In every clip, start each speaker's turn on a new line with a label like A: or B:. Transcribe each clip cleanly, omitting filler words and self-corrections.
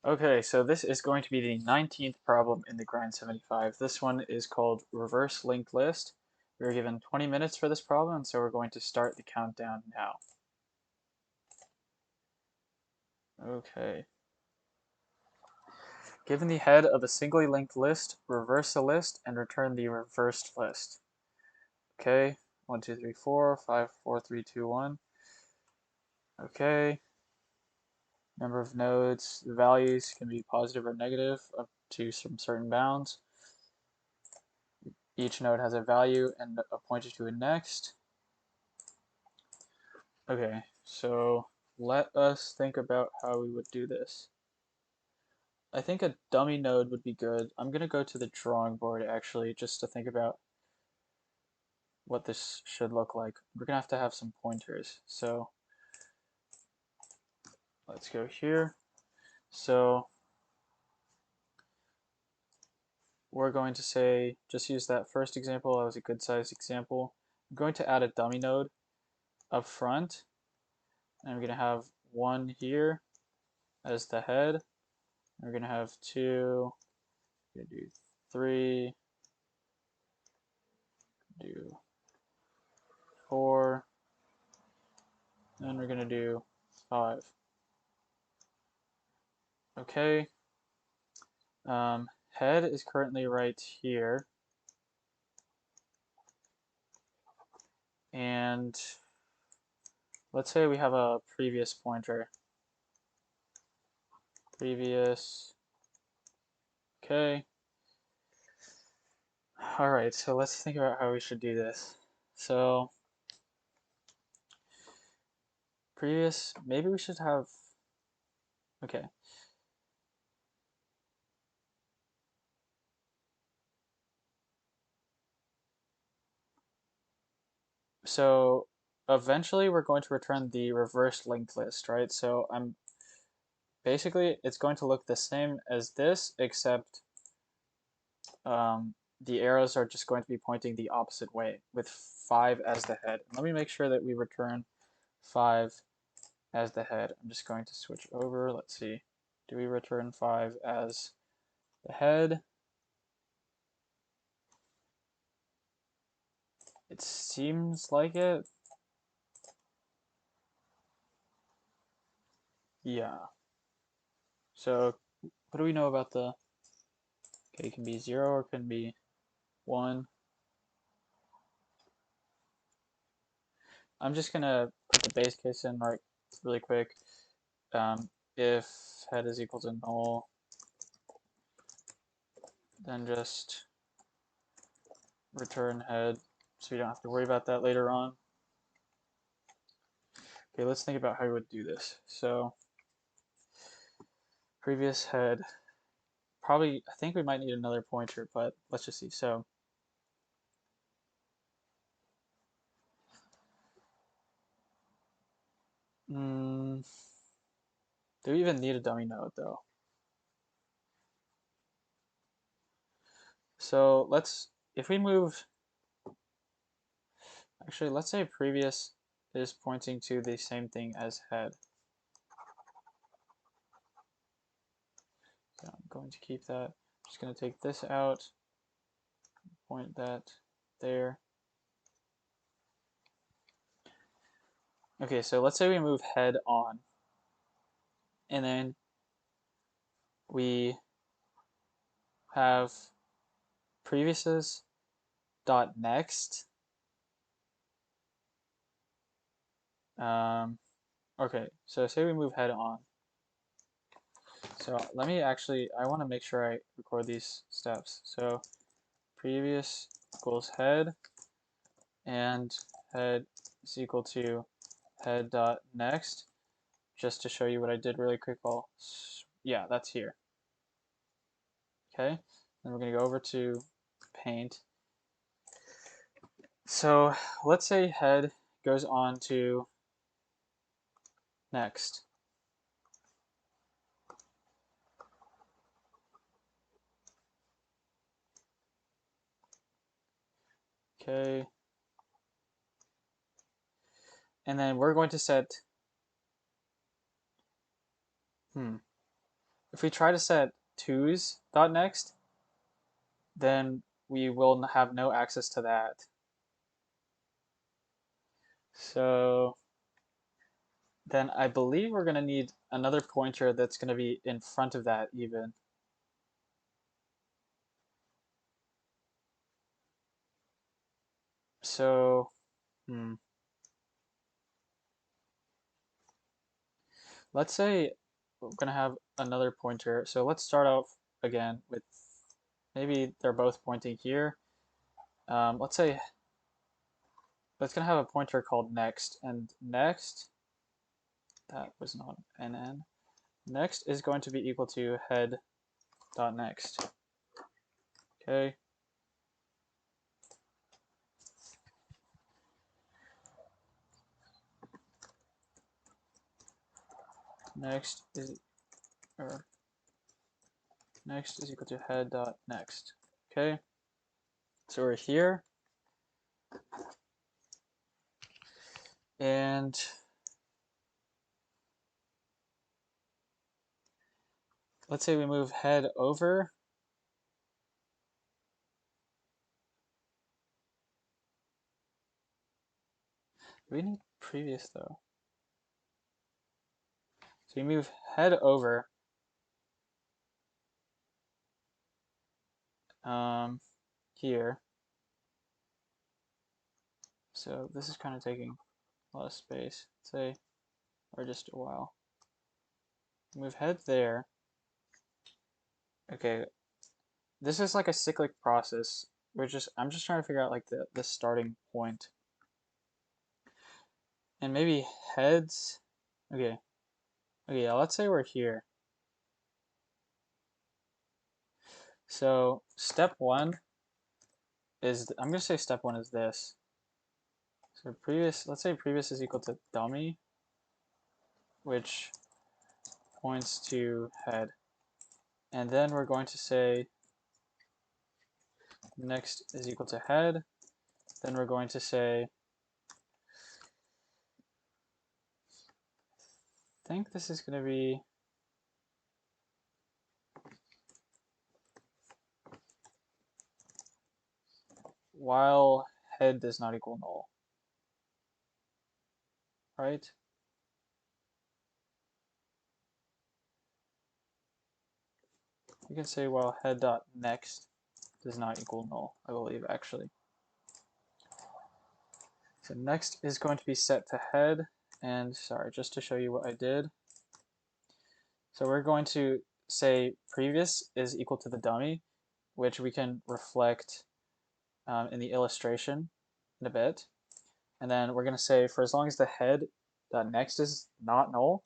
A: Okay, so this is going to be the 19th problem in the Grind 75. This one is called Reverse Linked List. We're given 20 minutes for this problem, so we're going to start the countdown now. Okay. Given the head of a singly linked list, reverse the list and return the reversed list. Okay, 1, 2, 3, 4, 5, 4, 3, 2, 1. Okay. Number of nodes, the values can be positive or negative up to some certain bounds. Each node has a value and a pointer to a next. Okay, so let us think about how we would do this. I think a dummy node would be good. I'm going to go to the drawing board actually just to think about what this should look like. We're going to have some pointers. So let's go here. So we're going to say, just use that first example. That was a good sized example. I'm going to add a dummy node up front. And we're going to have one here as the head. We're going to have two, we're going to do three, do 4, and we're going to do 5. Okay, head is currently right here, and let's say we have a previous pointer. Previous, okay. All right, so let's think about how we should do this. So previous, maybe we should have, okay. So eventually we're going to return the reverse linked list, right? So basically it's going to look the same as this, except the arrows are just going to be pointing the opposite way with 5 as the head. Let me make sure that we return 5 as the head. I'm just going to switch over. Let's see. Do we return 5 as the head? It seems like it. Yeah. So what do we know about the, okay, it can be 0 or it can be 1. I'm just gonna put the base case in really quick. If head is equal to null, then just return head so you don't have to worry about that later on. Okay, let's think about how we would do this. So previous head, probably, I think we might need another pointer, but let's just see. So do we even need a dummy node though? So if we move, actually, let's say previous is pointing to the same thing as head. So I'm going to keep that. I'm just going to take this out, point that there. Okay, so let's say we move head on, and then we have previous's dot next. Okay, so say we move head on. So let me actually, I want to make sure I record these steps. So previous equals head, and head is equal to head dot next, just to show you what I did really quick. Well, yeah, that's here. Okay, then we're going to go over to paint. So let's say head goes on to next. Okay. And then we're going to set, if we try to set 2's dot next, then we will have no access to that. So then I believe we're going to need another pointer that's going to be in front of that even. So, let's say we're going to have another pointer. So let's start off again with maybe they're both pointing here. Let's say it's going to have a pointer called next, and next, that was not NN. Next is going to be equal to head.next. Okay. Next is equal to head.next. Okay. So we're here. And let's say we move head over. We need previous though. So we move head over. Here. So this is kind of taking a lot of space, say, or just a while. Move head there. Okay, this is like a cyclic process. I'm just trying to figure out like the starting point. And maybe heads. Okay. Okay, yeah, let's say we're here. So step one is, I'm gonna say step one is this. So previous, let's say previous is equal to dummy, which points to head. And then we're going to say next is equal to head. Then we're going to say, I think this is going to be while head does not equal null, right? You can say while head dot next does not equal null, I believe actually. So next is going to be set to head, and sorry, just to show you what I did. So we're going to say previous is equal to the dummy, which we can reflect in the illustration in a bit. And then we're going to say for as long as the head dot next is not null,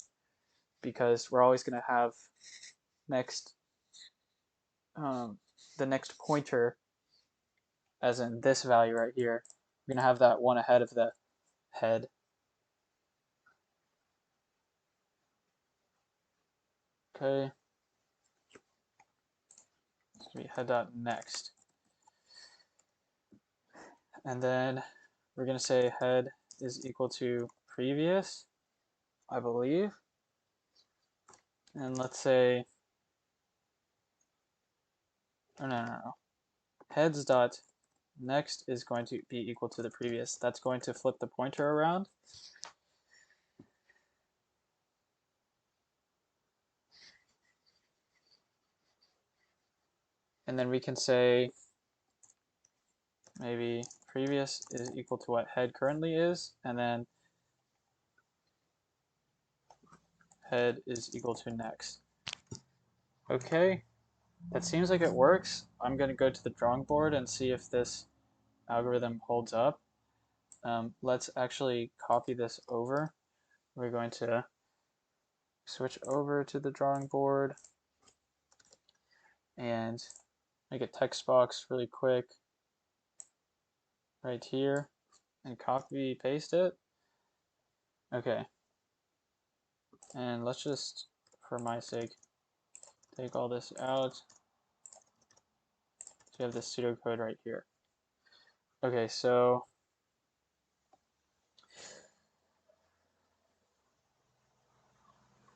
A: because we're always going to have next the next pointer, as in this value right here, we're going to have that one ahead of the head. Okay. It's going to be head dot next. And then we're going to say head is equal to previous, I believe. And let's say, oh, no. Heads dot next is going to be equal to the previous. That's going to flip the pointer around. And then we can say maybe previous is equal to what head currently is, and then head is equal to next. Okay, that seems like it works. I'm going to go to the drawing board and see if this algorithm holds up. Let's actually copy this over. We're going to switch over to the drawing board and make a text box really quick right here and copy paste it. Okay, and let's just, for my sake, take all this out. So you have this pseudocode right here. Okay, so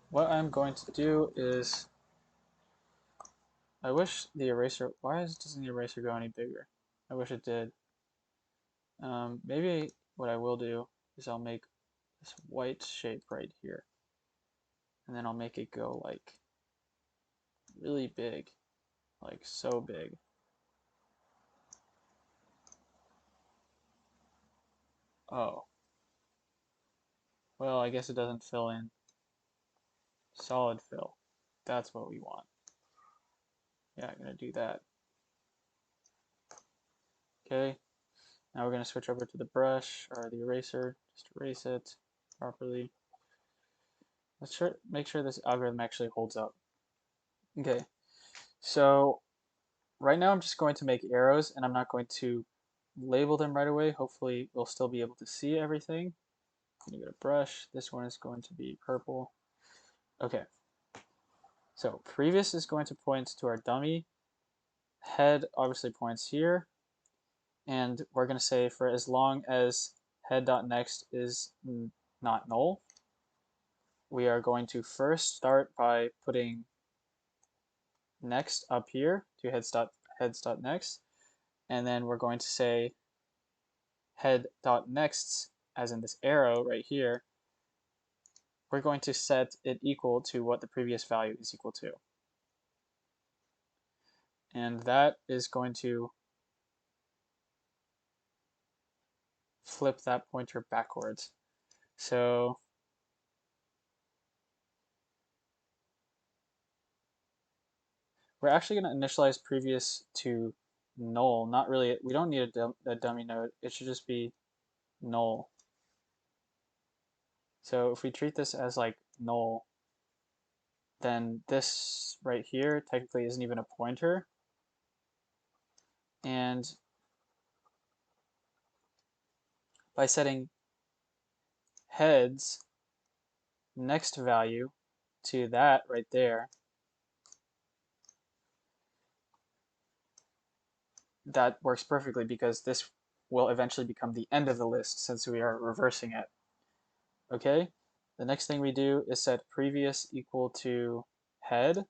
A: what I'm going to do is I wish the eraser, doesn't the eraser go any bigger? I wish it did. Maybe what I will do is I'll make this white shape right here. And then I'll make it go like really big, like so big. Oh, well, I guess it doesn't fill in. Solid fill. That's what we want. Yeah, I'm gonna do that. Okay, now we're gonna switch over to the brush or the eraser. Just erase it properly. Let's make sure this algorithm actually holds up. Okay, so right now I'm just going to make arrows and I'm not going to label them right away. Hopefully we'll still be able to see everything. I'm gonna go to brush. This one is going to be purple. Okay, so previous is going to point to our dummy. Head obviously points here. And we're going to say for as long as head.next is not null, we are going to first start by putting next up here to heads.next, and then we're going to say head.nexts, as in this arrow right here, we're going to set it equal to what the previous value is equal to. And that is going to flip that pointer backwards. So we're actually going to initialize previous to null. Not really, we don't need a dummy node. It should just be null. So if we treat this as like null, then this right here technically isn't even a pointer. And by setting heads next value to that right there, that works perfectly because this will eventually become the end of the list since we are reversing it. Okay, the next thing we do is set previous equal to head.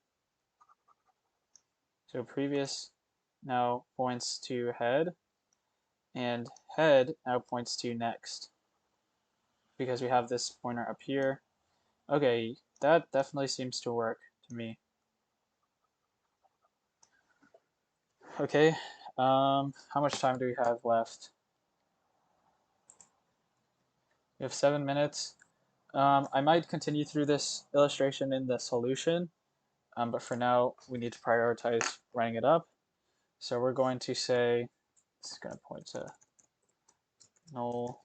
A: So previous now points to head, and head now points to next because we have this pointer up here. Okay, that definitely seems to work to me. Okay, how much time do we have left? We have 7 minutes. I might continue through this illustration in the solution, but for now we need to prioritize running it up. So we're going to say, this is going to point to null.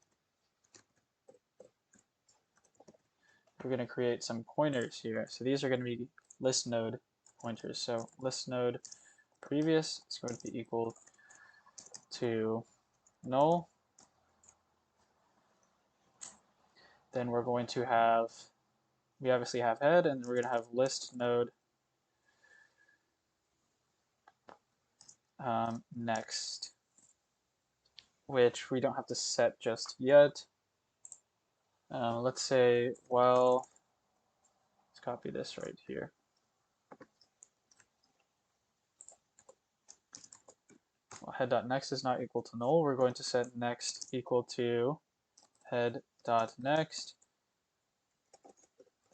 A: We're going to create some pointers here. So these are going to be list node pointers. So list node previous is going to be equal to null. Then we're going to have, we obviously have head, and we're going to have list node next, which we don't have to set just yet. Let's say, well, let's copy this right here. Well, head.next is not equal to null. We're going to set next equal to head.next.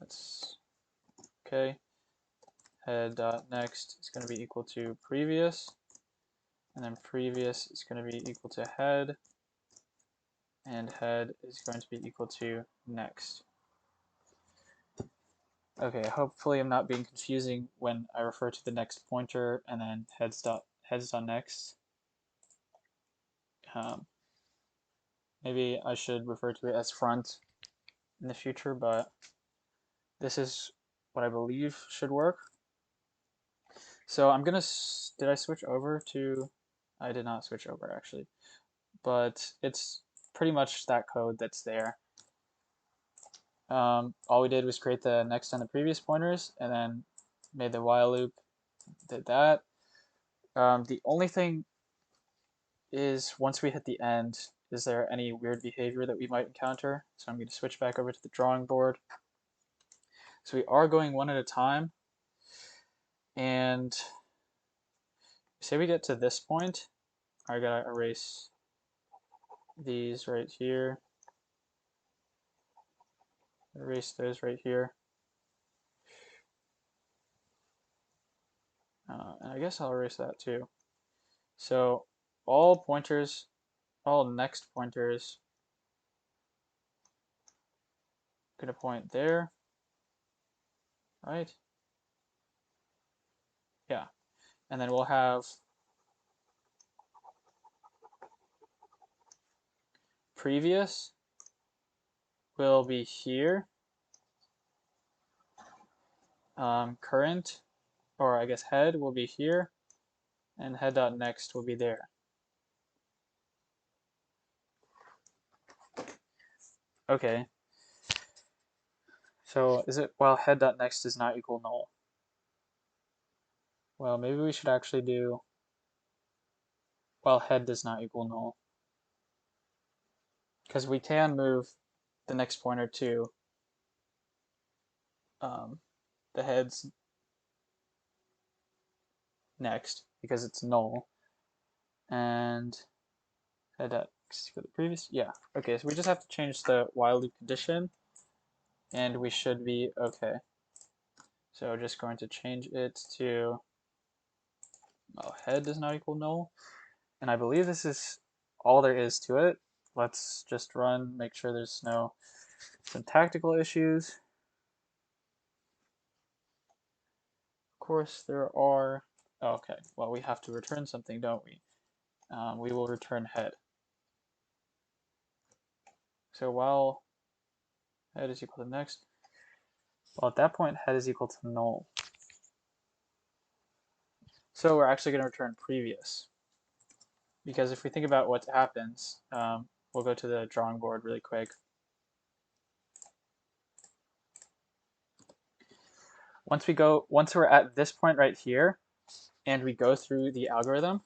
A: That's okay. Head.next is going to be equal to previous, and then previous is going to be equal to head, and head is going to be equal to next. Okay, hopefully I'm not being confusing when I refer to the next pointer and then heads.next. Maybe I should refer to it as front in the future, but this is what I believe should work. So I'm gonna, did I switch over to, I did not switch over actually, but it's pretty much that code that's there. All we did was create the next and the previous pointers and then made the while loop, did that. The only thing is once we hit the end, is there any weird behavior that we might encounter? So I'm going to switch back over to the drawing board. So we are going one at a time, and say we get to this point, I gotta erase these right here, erase those right here. And I guess I'll erase that too. So all pointers, all next pointers, gonna point there, right? Yeah, and then we'll have previous will be here, current, or I guess head will be here, and head.next will be there. Okay. So is it while head.next does not equal null? Well, maybe we should actually do while head does not equal null. Because we can move the next pointer to the head's next because it's null. And head.next for the previous. Yeah. Okay, so we just have to change the while loop condition and we should be okay. So just going to change it to head does not equal null. And I believe this is all there is to it. Let's just run, make sure there's no syntactical issues. Of course there are. Okay, well we have to return something, don't we? We will return head. So while head is equal to next, well at that point head is equal to null. So we're actually going to return previous. Because if we think about what happens, we'll go to the drawing board really quick. Once we're at this point right here, and we go through the algorithm,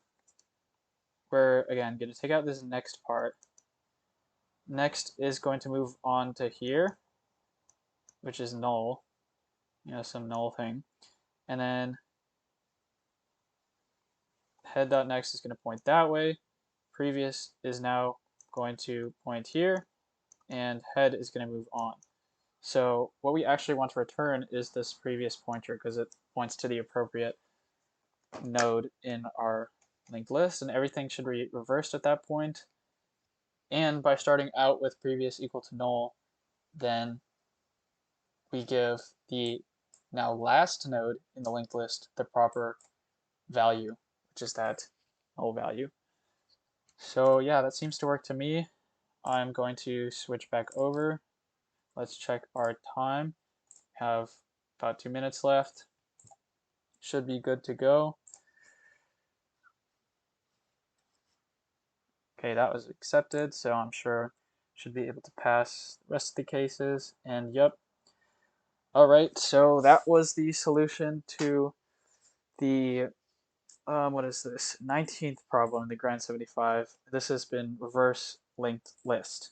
A: we're again going to take out this next part. Next is going to move on to here, which is null, some null thing. And then head.next is going to point that way. Previous is now going to point here, and head is going to move on. So what we actually want to return is this previous pointer because it points to the appropriate node in our linked list, and everything should be reversed at that point. And by starting out with previous equal to null, then we give the now last node in the linked list the proper value, which is that null value. So yeah, that seems to work to me. I'm going to switch back over. Let's check our time. We have about 2 minutes left. Should be good to go. Okay, that was accepted, so I'm sure should be able to pass the rest of the cases. And yep. All right, so that was the solution to the what is this 19th problem in the Grand 75. This has been reverse linked list.